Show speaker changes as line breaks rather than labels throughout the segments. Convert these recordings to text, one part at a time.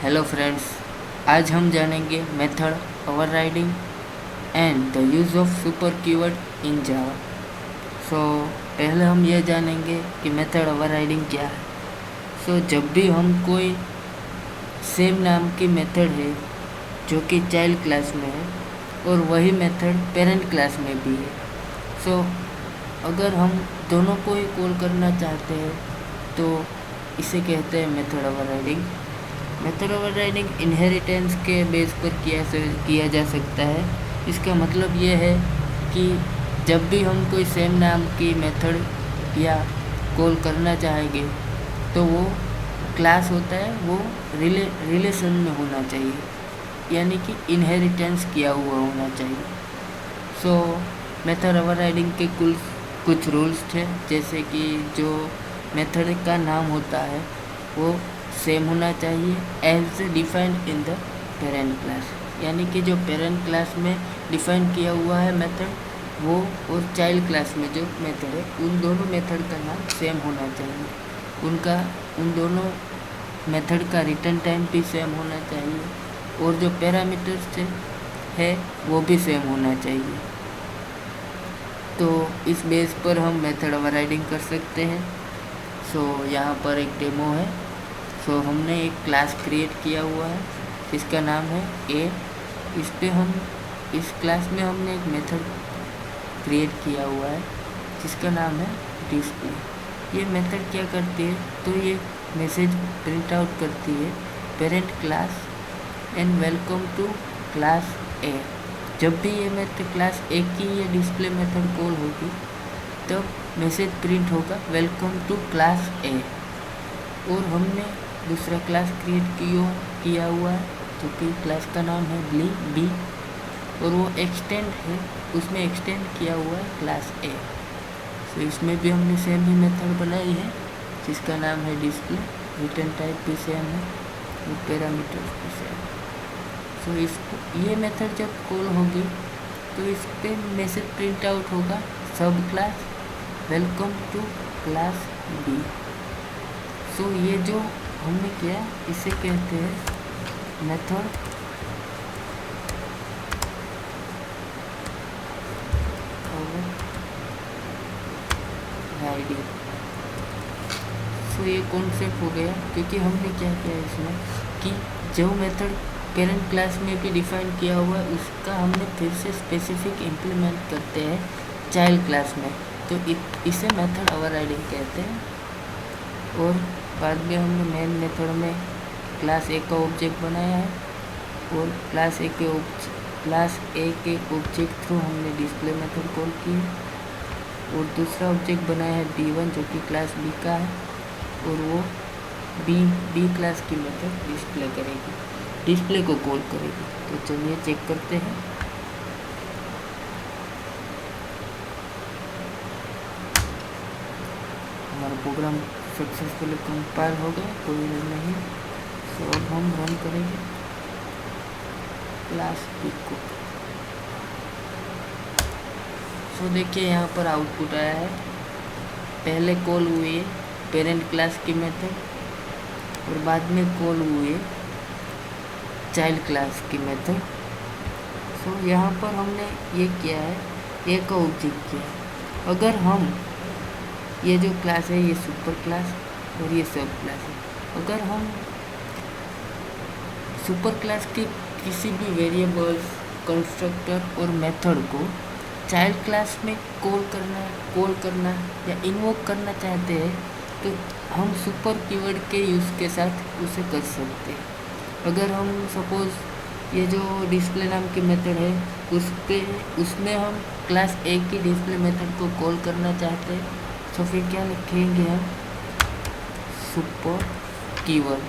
Hello friends, आज हम जानेंगे method overriding and the use of super keyword in Java. So पहले हम यह जानेंगे कि मेथड ओवरराइडिंग क्या है। जब भी हम कोई सेम नाम की मेथड है जो कि चाइल्ड क्लास में है और वही मेथड पेरेंट क्लास में भी है, अगर हम दोनों को ही कॉल करना चाहते हैं तो इसे कहते हैं method overriding. Method overriding inheritance के बेस पर किया जा सकता है। इसका मतलब ये है कि जब भी हम कोई सेम नाम की मेथड या कॉल करना चाहेंगे तो वो क्लास होता है, वो रिलेशन में होना चाहिए, यानी कि इनहेरिटेंस किया हुआ होना चाहिए। मेथड ओवरराइडिंग के कुछ रूल्स थे, जैसे कि जो मेथड का नाम होता है वो सेम होना चाहिए as defined in the parent class, यानी कि जो पेरेंट क्लास में डिफाइन किया हुआ है मेथड वो और चाइल्ड क्लास में जो मेथड है उन दोनों मेथड का नाम सेम होना चाहिए। उन दोनों मेथड का रिटर्न टाइम भी सेम होना चाहिए और जो पैरामीटर्स है वो भी सेम होना चाहिए। तो इस बेस पर हम मेथड ओवरराइडिंग कर सकते हैं। यहाँ पर एक डेमो है। हमने एक क्लास क्रिएट किया हुआ है जिसका नाम है ए। इस क्लास में हमने एक मेथड क्रिएट किया हुआ है जिसका नाम है डिस्प्ले। ये मेथड क्या करती है, तो ये मैसेज प्रिंट आउट करती है, parent class and welcome to class A. जब भी ये मेथड क्लास ए की ये डिस्प्ले मेथड कॉल होगी तब मैसेज प्रिंट होगा वेलकम टू क्लास ए। और हमने दूसरा क्लास क्रिएट किया हुआ है जो कि क्लास का नाम है बी और वो एक्सटेंड है, उसमें एक्सटेंड किया हुआ है क्लास ए। इसमें भी हमने सेम ही मेथड बनाई है जिसका नाम है डिस्प्ले। रिटर्न टाइप भी सेम है और पैरामीटर्स भी सेम है। ये मेथड जब कॉल होगी तो इस पर मैसेज प्रिंट आउट होगा sub class welcome to class B. ये जो हमने किया इसे कहते हैं मेथड ओवरराइडिंग। ये कॉन्सेप्ट हो गया, क्योंकि हमने क्या किया इसमें कि जो मेथड पेरेंट क्लास में भी डिफाइन किया हुआ है उसका हमने फिर से स्पेसिफिक इम्प्लीमेंट करते हैं चाइल्ड क्लास में, तो इसे मेथड ओवरराइडिंग कहते हैं। और बाद में हमने मेन मेथड में क्लास ए का ऑब्जेक्ट बनाया है और क्लास ए के ऑब्जेक्ट थ्रू हमने डिस्प्ले मेथड कॉल की है और दूसरा ऑब्जेक्ट बनाया है B1 जो कि क्लास बी का है और वो बी क्लास की मेथड डिस्प्ले करेगी, डिस्प्ले को कॉल करेगी। तो चलिए चेक करते हैं। हमारा प्रोग्राम सक्सेसफुली कंपाइल हो गया, कोई एरर नहीं। अब हम रन करेंगे क्लास बी को। देखिए यहाँ पर आउटपुट आया है, पहले कॉल हुई है पेरेंट क्लास की मेथड और बाद में कॉल हुई है चाइल्ड क्लास की मेथड। यहाँ पर हमने ये किया है, ए का ऑब्जेक्ट किया। अगर हम ये जो क्लास है ये सुपर क्लास और ये सब क्लास है, अगर हम सुपर क्लास की किसी भी वेरिएबल्स, कंस्ट्रक्टर और मेथड को चाइल्ड क्लास में कॉल करना या इन्वोक करना चाहते हैं तो हम सुपर कीवर्ड के यूज़ के साथ उसे कर सकते हैं। अगर हम सपोज़ ये जो डिस्प्ले नाम की मेथड है उसमें हम क्लास ए की डिस्प्ले मेथड को कॉल करना चाहते हैं तो फिर क्या लिखेंगे हम, सुपर कीवर्ड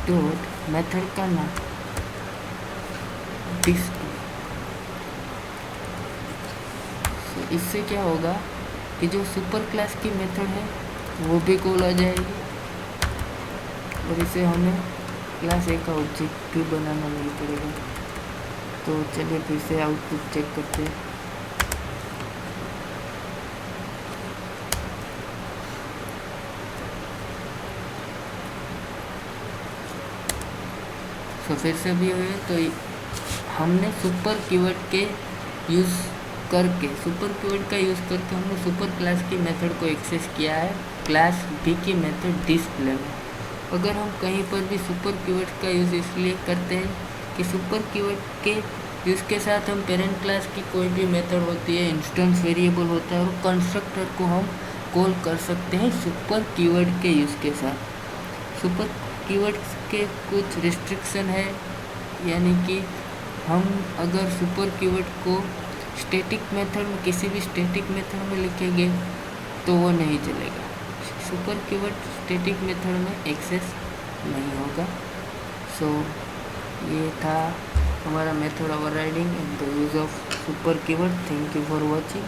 डॉट मेथड का नाम डिस्प्ले। इससे क्या होगा कि जो सुपर क्लास की मेथड है वो भी कॉल आ जाएगी और इसे हमें क्लास ए का ऑब्जेक्ट भी बनाना नहीं पड़ेगा। तो चलिए फिर से आउटपुट चेक करते हैं। सो फिर से भी हुए तो हमने सुपर कीवर्ड के यूज़ करके सुपर कीवर्ड का यूज़ करके हमने सुपर क्लास की मेथड को एक्सेस किया है क्लास बी की मेथड डिस्प्ले में। अगर हम कहीं पर भी सुपर कीवर्ड का यूज़ इसलिए करते हैं कि सुपर कीवर्ड के यूज़ के साथ हम पेरेंट क्लास की कोई भी मेथड होती है, इंस्टेंस वेरिएबल होता है और कंस्ट्रक्टर को हम कॉल कर सकते हैं सुपर कीवर्ड के यूज़ के साथ। सुपर कीवर्ड्स के कुछ रिस्ट्रिक्शन है, यानी कि हम अगर सुपर कीवर्ड को स्टैटिक मेथड में किसी भी स्टैटिक मेथड में लिखेंगे तो वो नहीं चलेगा। सुपर कीवर्ड स्टैटिक मेथड में एक्सेस नहीं होगा। सो ये था हमारा method overriding and the use of super keyword. Thank you for watching.